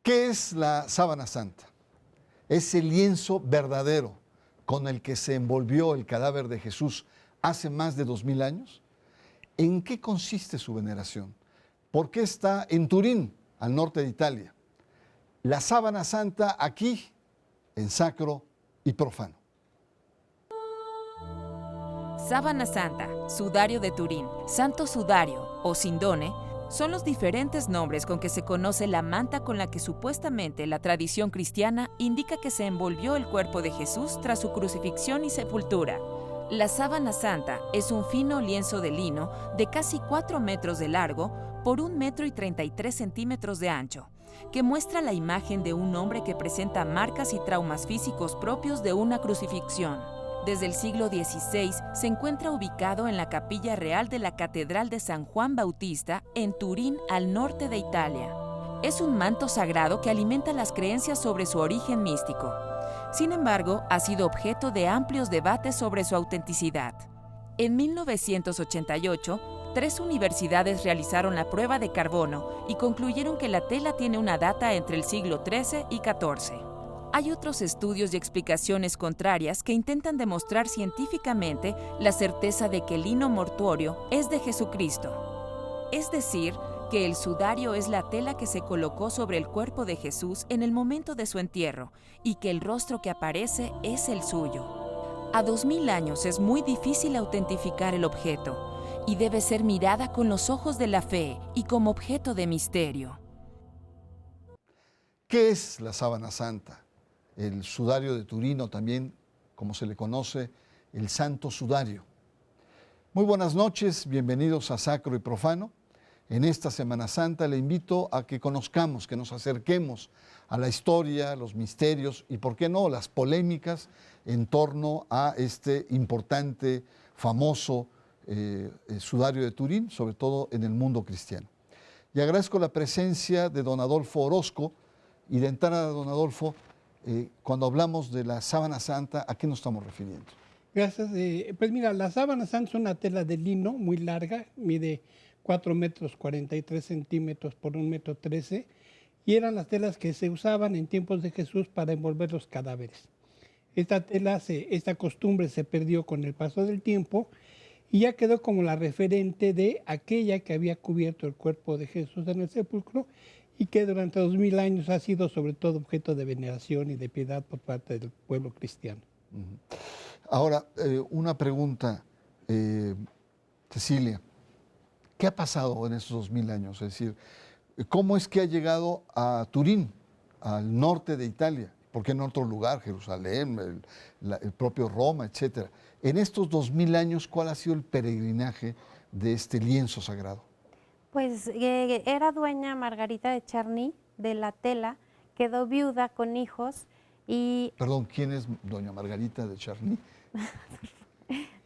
¿Qué es la sábana santa? Es el lienzo verdadero con el que se envolvió el cadáver de Jesús hace más de 2000 años. ¿En qué consiste su veneración? ¿Por qué está en Turín, al norte de Italia? La sábana santa aquí, en sacro y profano. Sábana santa, sudario de Turín, santo sudario o sindone son los diferentes nombres con que se conoce la manta con la que supuestamente la tradición cristiana indica que se envolvió el cuerpo de Jesús tras su crucifixión y sepultura. La sábana santa es un fino lienzo de lino de casi 4 metros de largo por 1,33 metros de ancho, que muestra la imagen de un hombre que presenta marcas y traumas físicos propios de una crucifixión. Desde el siglo XVI se encuentra ubicado en la capilla real de la Catedral de San Juan Bautista en Turín, al norte de Italia. Es un manto sagrado que alimenta las creencias sobre su origen místico. Sin embargo, ha sido objeto de amplios debates sobre su autenticidad. En 1988, 3 universidades realizaron la prueba de carbono y concluyeron que la tela tiene una data entre el siglo XIII y XIV. Hay otros estudios y explicaciones contrarias que intentan demostrar científicamente la certeza de que el lino mortuorio es de Jesucristo. Es decir, que el sudario es la tela que se colocó sobre el cuerpo de Jesús en el momento de su entierro y que el rostro que aparece es el suyo. A 2000 años es muy difícil autentificar el objeto y debe ser mirada con los ojos de la fe y como objeto de misterio. ¿Qué es la sábana santa? El sudario de Turín, o también, como se le conoce, el santo sudario. Muy buenas noches, bienvenidos a Sacro y Profano. En esta Semana Santa le invito a que conozcamos, que nos acerquemos a la historia, los misterios y, por qué no, las polémicas en torno a este importante, famoso sudario de Turín, sobre todo en el mundo cristiano. Y agradezco la presencia de don Adolfo Orozco. Y de entrada, don Adolfo, cuando hablamos de la sábana santa, ¿a qué nos estamos refiriendo? Gracias. Pues mira, la sábana santa es una tela de lino muy larga, mide 4,43 metros por 1,13 metros, y eran las telas que se usaban en tiempos de Jesús para envolver los cadáveres. Esta costumbre se perdió con el paso del tiempo y ya quedó como la referente de aquella que había cubierto el cuerpo de Jesús en el sepulcro y que durante 2000 años ha sido sobre todo objeto de veneración y de piedad por parte del pueblo cristiano. Ahora, una pregunta, Cecilia. ¿Qué ha pasado en estos 2000 años? Es decir, ¿cómo es que ha llegado a Turín, al norte de Italia? ¿Por qué en otro lugar? Jerusalén, el propio Roma, etcétera. En estos 2000 años, ¿cuál ha sido el peregrinaje de este lienzo sagrado? Pues era dueña Margarita de Charny de la tela, quedó viuda con hijos y... Perdón, ¿quién es doña Margarita de Charny?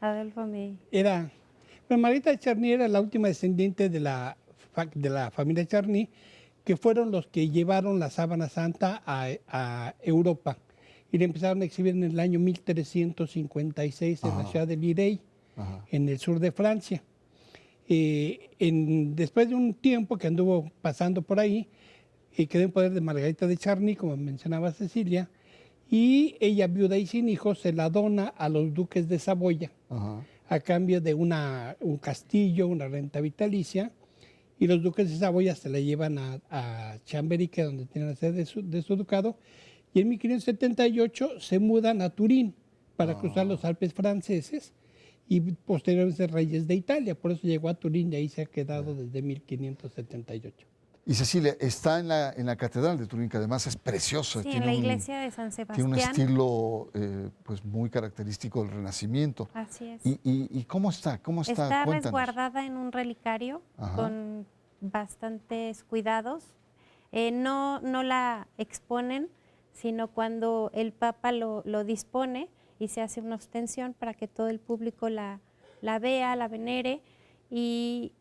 Adolfo me... Margarita de Charny era la última descendiente de la familia Charny, que fueron los que llevaron la sábana santa a Europa y la empezaron a exhibir en el año 1356 en la ciudad de Lirey, en el sur de Francia. Después de un tiempo que anduvo pasando por ahí, quedó en poder de Margarita de Charny, como mencionaba Cecilia, y ella, viuda y sin hijos, se la dona a los duques de Saboya a cambio de un castillo, una renta vitalicia, y los duques de Saboya se la llevan a Chambéry, donde tienen la sede de su ducado, y en 1578 se mudan a Turín para cruzar los Alpes franceses, y posteriormente reyes de Italia. Por eso llegó a Turín y ahí se ha quedado desde 1578. Y Cecilia, está en la catedral de Turín, que además es preciosa. Sí, en la iglesia de San Sebastián. Tiene un estilo pues muy característico del Renacimiento. Así es. ¿Y cómo está? Está Cuéntanos. resguardada en un relicario con bastantes cuidados. No la exponen, sino cuando el Papa lo dispone y se hace una ostensión para que todo el público la vea, la venere. Y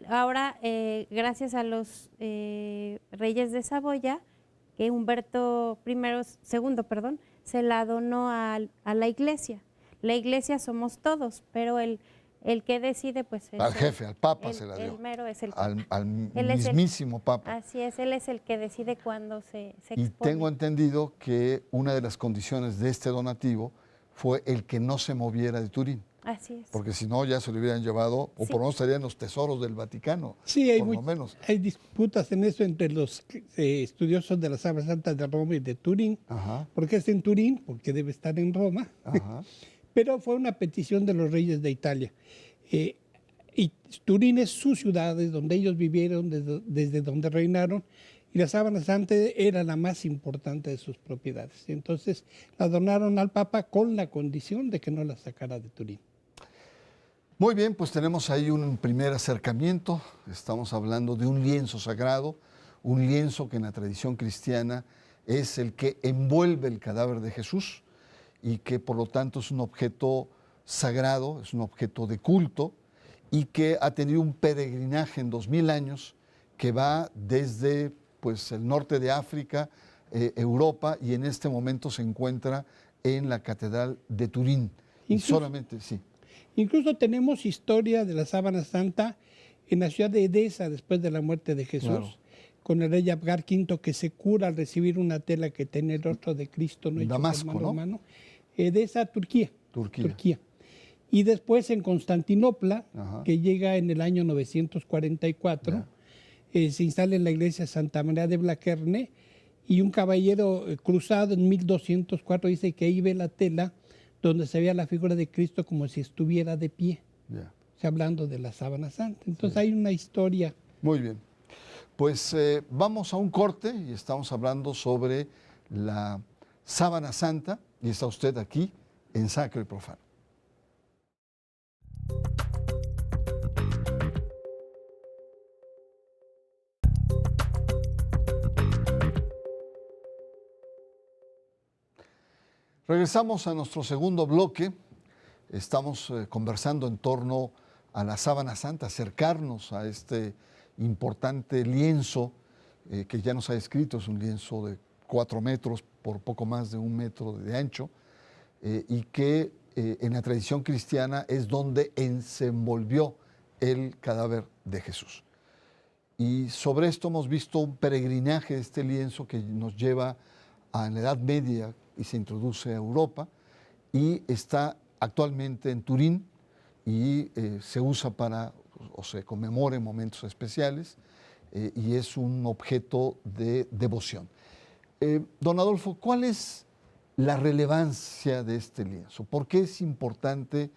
ahora, gracias a los reyes de Saboya, que Humberto II, se la donó a la iglesia. La iglesia somos todos, pero el El que decide, pues al jefe, al Papa el, se la dio. el mero es el Papa. Al Él es mismísimo Papa. Así es, él es el que decide cuándo se Y expone. tengo entendido que una de las condiciones de este donativo fue el que no se moviera de Turín. Así es. Porque si no, ya se lo hubieran llevado, o Sí. por lo menos estarían los tesoros del Vaticano. Sí, por lo menos. hay disputas en eso entre los estudiosos de la Sábana Santa de Roma y de Turín. Ajá, ¿Por qué es en Turín? Porque debe estar en Roma. ajá. Pero fue una petición de los reyes de Italia. Y Turín es su ciudad, es donde ellos vivieron, desde donde reinaron, y la Sábana Santa era la más importante de sus propiedades. Entonces la donaron al Papa con la condición de que no la sacara de Turín. Muy bien, pues tenemos ahí un primer acercamiento. Estamos hablando de un lienzo sagrado, un lienzo que en la tradición cristiana es el que envuelve el cadáver de Jesús y que por lo tanto es un objeto sagrado, es un objeto de culto y que ha tenido un peregrinaje en 2000 años que va desde pues, el norte de África, Europa, y en este momento se encuentra en la Catedral de Turín. Y solamente, sí. Incluso tenemos historia de la Sábana Santa en la ciudad de Edesa después de la muerte de Jesús, Claro. con el rey Abgar V que se cura al recibir una tela que tenía el rostro de Cristo, no hecho Damasco, por mano ¿no? humano. Edesa, Turquía. Turquía. Y después en Constantinopla, Ajá. que llega en el año 944, se instala en la iglesia Santa María de Blaquerne, y un caballero cruzado en 1204 dice que ahí ve la tela donde se veía la figura de Cristo como si estuviera de pie, Ya. o sea, hablando de la Sábana Santa. Entonces hay una historia. Muy bien. Pues vamos a un corte y estamos hablando sobre la Sábana Santa y está usted aquí en Sacro y Profano. Regresamos a nuestro segundo bloque. Estamos conversando en torno a la Sábana Santa, acercarnos a este importante lienzo que ya nos ha descrito. Es un lienzo de 4 metros por poco más de 1 metro de ancho y que en la tradición cristiana es donde se envolvió el cadáver de Jesús. Y sobre esto hemos visto un peregrinaje de este lienzo que nos lleva a la Edad Media y se introduce a Europa y está actualmente en Turín y se usa para, o se conmemora en momentos especiales y es un objeto de devoción. Don Adolfo, ¿cuál es la relevancia de este lienzo? ¿Por qué es importante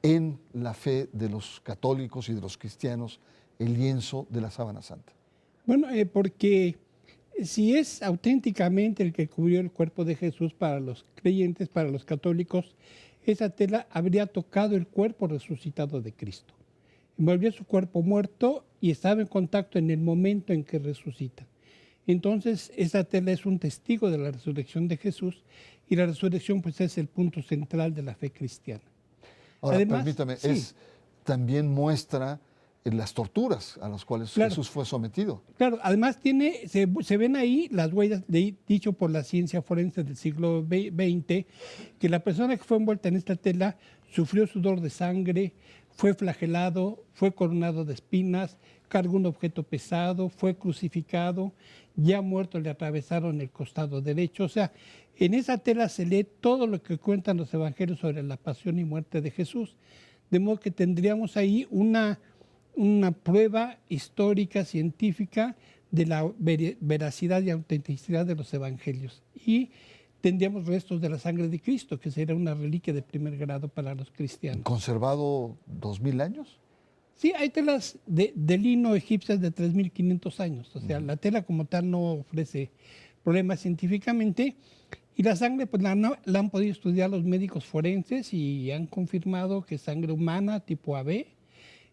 en la fe de los católicos y de los cristianos el lienzo de la Sábana Santa? Bueno, porque si es auténticamente el que cubrió el cuerpo de Jesús para los creyentes, para los católicos, esa tela habría tocado el cuerpo resucitado de Cristo. Envolvió su cuerpo muerto y estaba en contacto en el momento en que resucita. Entonces, esa tela es un testigo de la resurrección de Jesús y la resurrección pues es el punto central de la fe cristiana. Ahora, Además, permítame, sí. también muestra las torturas a las cuales Claro. Jesús fue sometido. Claro, además se ven ahí las huellas, dicho por la ciencia forense del siglo XX, que la persona que fue envuelta en esta tela sufrió sudor de sangre, fue flagelado, fue coronado de espinas, cargó un objeto pesado, fue crucificado, ya muerto le atravesaron el costado derecho. O sea, en esa tela se lee todo lo que cuentan los evangelios sobre la pasión y muerte de Jesús, de modo que tendríamos ahí una prueba histórica, científica, de la veracidad y autenticidad de los evangelios. Y tendríamos restos de la sangre de Cristo, que sería una reliquia de primer grado para los cristianos. ¿Conservado 2000 años? Sí, hay telas de lino egipcias de 3.500 años. O sea, la tela como tal no ofrece problemas científicamente. Y la sangre, pues la han podido estudiar los médicos forenses y han confirmado que es sangre humana tipo AB,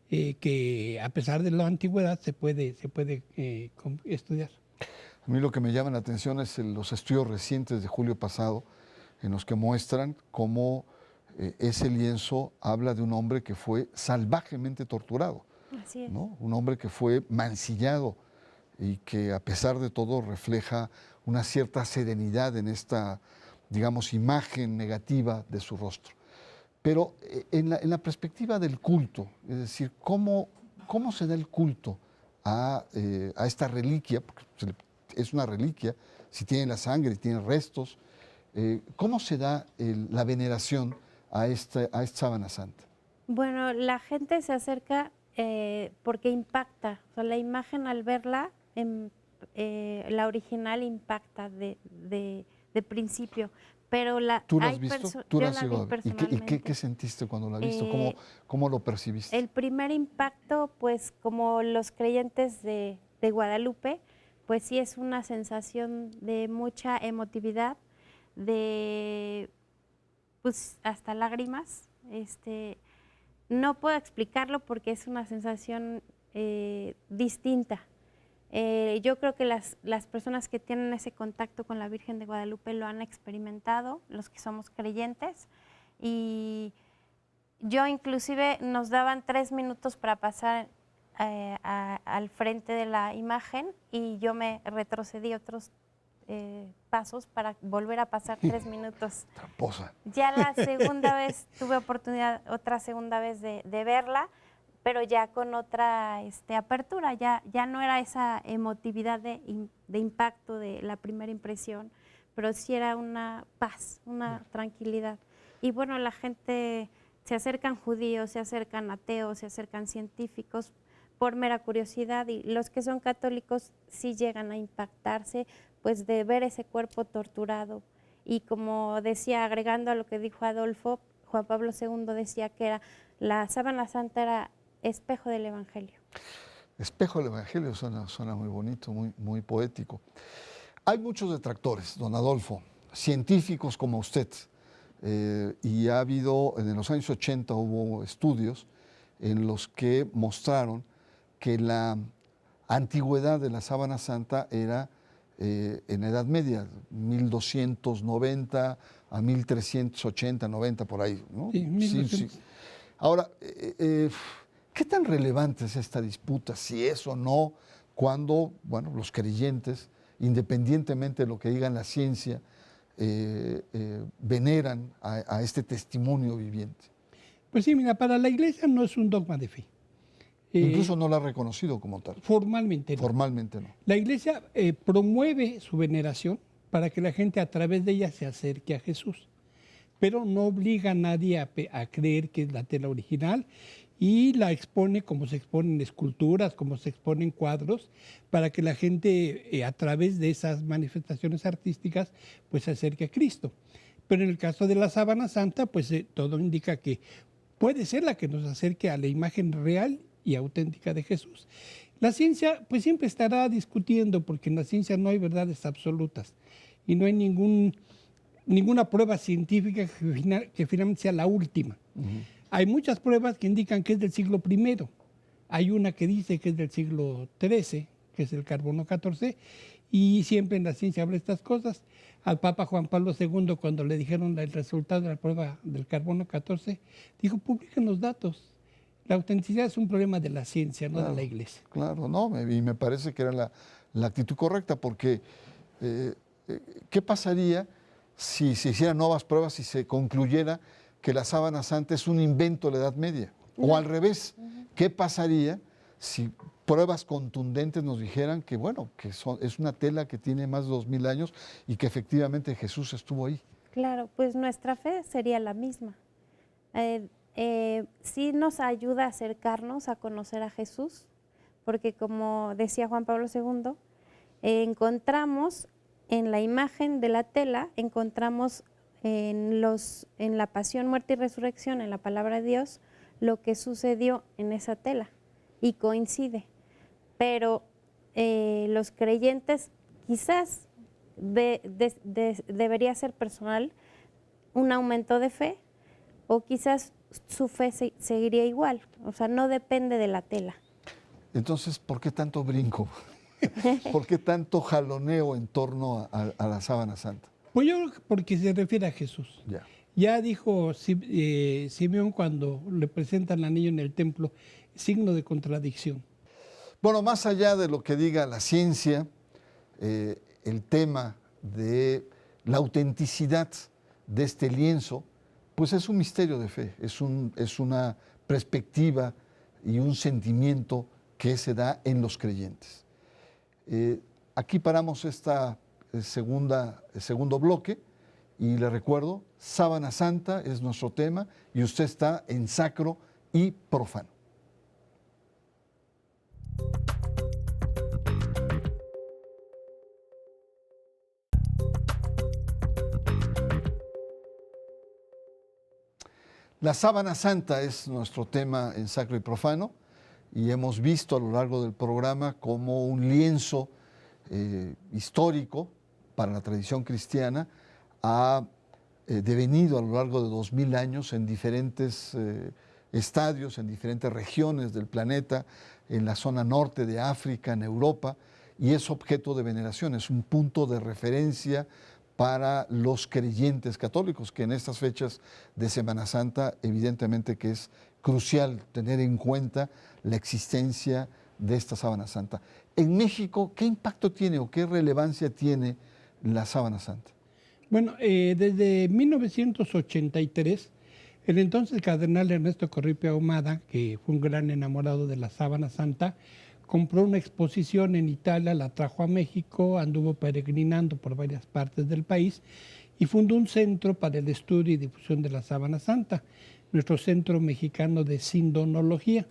que a pesar de la antigüedad se puede estudiar. A mí lo que me llama la atención es los estudios recientes de julio pasado, en los que muestran cómo ese lienzo habla de un hombre que fue salvajemente torturado, Así es. ¿no? Un hombre que fue mancillado y que a pesar de todo refleja una cierta serenidad en esta, digamos, imagen negativa de su rostro. Pero en la perspectiva del culto, es decir, ¿cómo se da el culto a esta reliquia? Porque es una reliquia, si tiene la sangre, tiene restos. ¿Cómo se da la veneración a esta sábana santa? Bueno, la gente se acerca porque impacta. O sea, la imagen al verla, la original impacta de principio. Pero ¿Tú la has visto? ¿Tú la has yo la llegado a vi ver? ¿Y personalmente. qué sentiste cuando la viste? ¿Cómo lo percibiste? El primer impacto, pues como los creyentes de Guadalupe, pues sí es una sensación de mucha emotividad, de pues hasta lágrimas. No puedo explicarlo porque es una sensación distinta. Yo creo que las personas que tienen ese contacto con la Virgen de Guadalupe lo han experimentado, los que somos creyentes, y yo inclusive nos daban 3 minutos para pasar al frente de la imagen y yo me retrocedí otros pasos para volver a pasar 3 minutos. Tramposa. Ya la segunda vez tuve otra segunda vez de verla, pero ya con otra apertura, ya no era esa emotividad de impacto de la primera impresión, pero sí era una paz, una tranquilidad. Y bueno, la gente, se acercan judíos, se acercan ateos, se acercan científicos por mera curiosidad, y los que son católicos sí llegan a impactarse pues de ver ese cuerpo torturado. Y como decía, agregando a lo que dijo Adolfo, Juan Pablo II decía que la sábana santa era espejo del Evangelio. Espejo del Evangelio suena muy bonito, muy poético. Hay muchos detractores, don Adolfo, científicos como usted, y ha habido, en los años 80 hubo estudios en los que mostraron que la antigüedad de la sábana santa era en la Edad Media, 1290 a 1380, 90, por ahí, ¿no? Sí, 1200. Sí. Ahora, ¿qué tan relevante es esta disputa, si es o no, cuando, bueno, los creyentes, independientemente de lo que digan la ciencia, veneran a este testimonio viviente? Pues sí, mira, para la Iglesia no es un dogma de fe. Incluso no la ha reconocido como tal. Formalmente no. Formalmente no. La Iglesia promueve su veneración para que la gente a través de ella se acerque a Jesús, pero no obliga a nadie a creer que es la tela original, y la expone como se exponen esculturas, como se exponen cuadros, para que la gente a través de esas manifestaciones artísticas pues se acerque a Cristo. Pero en el caso de la sábana santa, pues todo indica que puede ser la que nos acerque a la imagen real y auténtica de Jesús. La ciencia pues siempre estará discutiendo, porque en la ciencia no hay verdades absolutas y no hay ninguna prueba científica que finalmente sea la última. Hay muchas pruebas que indican que es del siglo I. Hay una que dice que es del siglo XIII, que es el carbono 14, y siempre en la ciencia habla estas cosas. Al Papa Juan Pablo II, cuando le dijeron el resultado de la prueba del carbono 14, dijo: publiquen los datos. La autenticidad es un problema de la ciencia, no de la Iglesia. Claro, no, y me parece que era la actitud correcta, porque ¿qué pasaría si se hicieran nuevas pruebas y se concluyera que la sábana santa es un invento de la Edad Media? O al revés, ¿qué pasaría si pruebas contundentes nos dijeran que, bueno, es una tela que tiene más de 2000 años y que efectivamente Jesús estuvo ahí? Claro, pues nuestra fe sería la misma. Sí nos ayuda a acercarnos a conocer a Jesús, porque como decía Juan Pablo II, encontramos en la imagen de la tela, encontramos en la pasión, muerte y resurrección, en la palabra de Dios, lo que sucedió en esa tela, y coincide. Pero los creyentes, quizás debería ser personal un aumento de fe, o quizás su fe seguiría igual. O sea, no depende de la tela. Entonces, ¿por qué tanto brinco? ¿Por qué tanto jaloneo en torno a la sábana santa? Pues yo creo que porque se refiere a Jesús. Ya dijo Simeón cuando le presentan al niño en el templo, signo de contradicción. Bueno, más allá de lo que diga la ciencia, el tema de la autenticidad de este lienzo pues es un misterio de fe, es una perspectiva y un sentimiento que se da en los creyentes. Aquí paramos este segundo bloque y le recuerdo, Sábana Santa es nuestro tema y usted está en Sacro y Profano. La Sábana Santa es nuestro tema en Sacro y Profano y hemos visto a lo largo del programa como un lienzo histórico para la tradición cristiana ha devenido a lo largo de 2000 años en diferentes estadios, en diferentes regiones del planeta, en la zona norte de África, en Europa, y es objeto de veneración, es un punto de referencia para los creyentes católicos, que en estas fechas de Semana Santa evidentemente que es crucial tener en cuenta la existencia de esta Sábana Santa. En México, ¿qué impacto tiene o qué relevancia tiene la Sábana Santa? Bueno, desde 1983, el entonces cardenal Ernesto Corripio Ahumada, que fue un gran enamorado de la Sábana Santa, compró una exposición en Italia, la trajo a México, anduvo peregrinando por varias partes del país y fundó un centro para el estudio y difusión de la Sábana Santa, nuestro Centro Mexicano de Sindonología.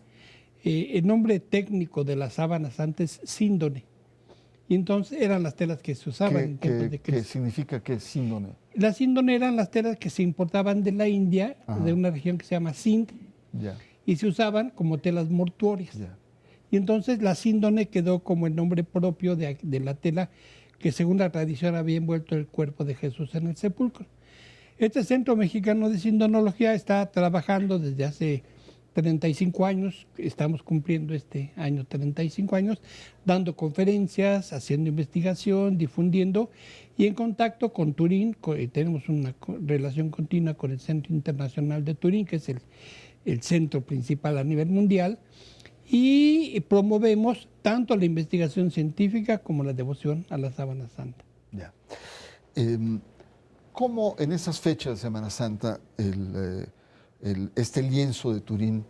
El nombre técnico de la Sábana Santa es síndone. Y entonces eran las telas que se usaban en tiempos de Cristo. ¿Qué significa qué es síndone? Las síndone eran las telas que se importaban de la India, de una región que se llama Sind, y se usaban como telas mortuorias. Y entonces la síndone quedó como el nombre propio de la tela que según la tradición había envuelto el cuerpo de Jesús en el sepulcro. Este Centro Mexicano de Sindonología está trabajando desde hace 35 años, estamos cumpliendo este año 35 años, dando conferencias, haciendo investigación, difundiendo y en contacto con Turín. Tenemos una relación continua con el Centro Internacional de Turín, que es el centro principal a nivel mundial, y promovemos tanto la investigación científica como la devoción a la Sábana Santa. Ya. ¿Cómo en esas fechas de Semana Santa este lienzo de Turín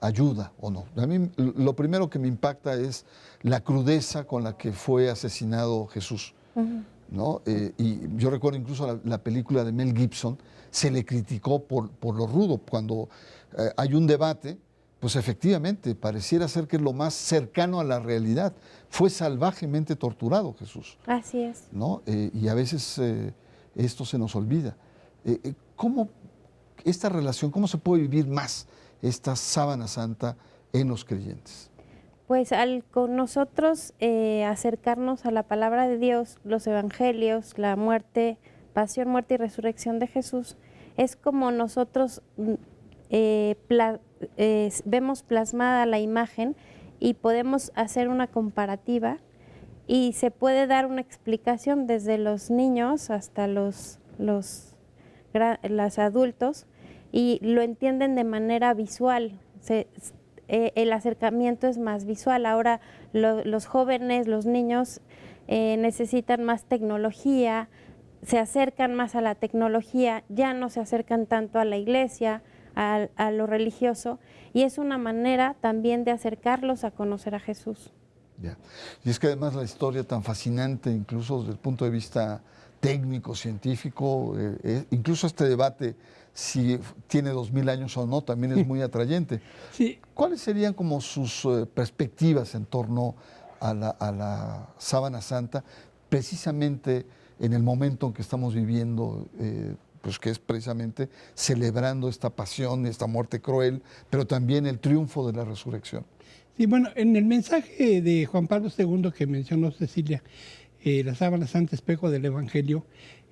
ayuda o no? A mí lo primero que me impacta es la crudeza con la que fue asesinado Jesús, ¿no? Y yo recuerdo incluso la película de Mel Gibson, se le criticó por lo rudo. Cuando hay un debate, pues efectivamente pareciera ser que es lo más cercano a la realidad. Fue salvajemente torturado Jesús. Así es. ¿No? Y a veces esto se nos olvida. ¿Cómo esta relación, cómo se puede vivir más esta Sábana Santa en los creyentes? Pues con nosotros acercarnos a la palabra de Dios, los evangelios, la muerte, pasión, muerte y resurrección de Jesús, es como nosotros vemos plasmada la imagen y podemos hacer una comparativa y se puede dar una explicación desde los niños hasta los adultos y lo entienden de manera visual. El acercamiento es más visual. Ahora los jóvenes, los niños necesitan más tecnología, se acercan más a la tecnología, ya no se acercan tanto a la iglesia, a lo religioso, y es una manera también de acercarlos a conocer a Jesús. Ya. Y es que además la historia tan fascinante, incluso desde el punto de vista técnico, científico, incluso este debate si tiene 2000 años o no, también es muy atrayente. Sí. ¿Cuáles serían como sus perspectivas en torno a la Sábana Santa, precisamente en el momento en que estamos viviendo, pues que es precisamente celebrando esta pasión, esta muerte cruel, pero también el triunfo de la resurrección? Sí, bueno, en el mensaje de Juan Pablo II que mencionó Cecilia, la Sábana Santa, espejo del Evangelio,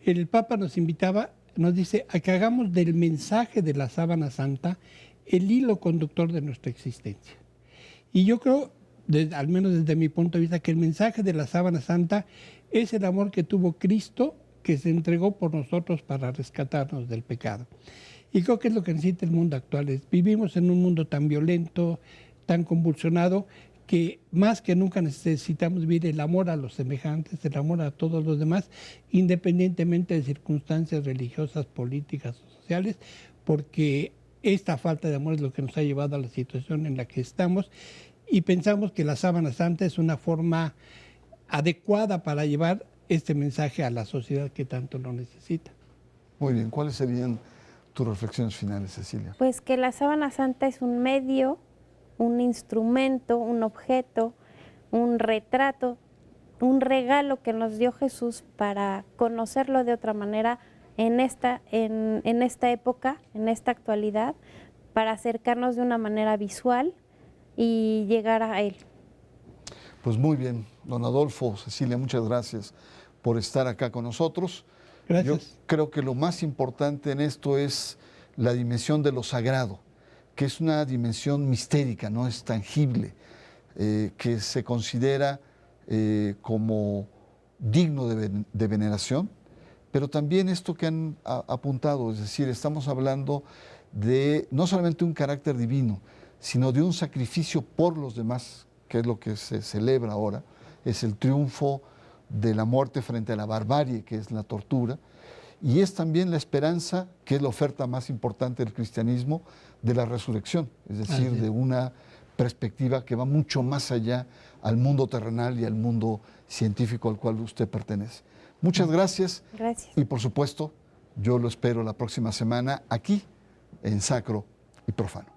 el Papa nos invitaba, nos dice, a que hagamos del mensaje de la Sábana Santa el hilo conductor de nuestra existencia. Y yo creo, al menos desde mi punto de vista, que el mensaje de la Sábana Santa es el amor que tuvo Cristo, que se entregó por nosotros para rescatarnos del pecado. Y creo que es lo que necesita el mundo actual. Vivimos en un mundo tan violento, tan convulsionado, que más que nunca necesitamos vivir el amor a los semejantes, el amor a todos los demás, independientemente de circunstancias religiosas, políticas o sociales, porque esta falta de amor es lo que nos ha llevado a la situación en la que estamos, y pensamos que la Sábana Santa es una forma adecuada para llevar este mensaje a la sociedad que tanto lo necesita. Muy bien, ¿cuáles serían tus reflexiones finales, Cecilia? Pues que la Sábana Santa es un medio, un instrumento, un objeto, un retrato, un regalo que nos dio Jesús para conocerlo de otra manera en esta época, en esta actualidad, para acercarnos de una manera visual y llegar a Él. Pues muy bien, don Adolfo, Cecilia, muchas gracias por estar acá con nosotros. Gracias. Yo creo que lo más importante en esto es la dimensión de lo sagrado, que es una dimensión mistérica, no es tangible, que se considera como digno de veneración, pero también esto que han apuntado, es decir, estamos hablando de no solamente un carácter divino, sino de un sacrificio por los demás, que es lo que se celebra ahora, es el triunfo de la muerte frente a la barbarie, que es la tortura, y es también la esperanza, que es la oferta más importante del cristianismo, de la resurrección, es decir, de una perspectiva que va mucho más allá al mundo terrenal y al mundo científico al cual usted pertenece. Muchas gracias. Gracias. Y por supuesto, yo lo espero la próxima semana aquí en Sacro y Profano.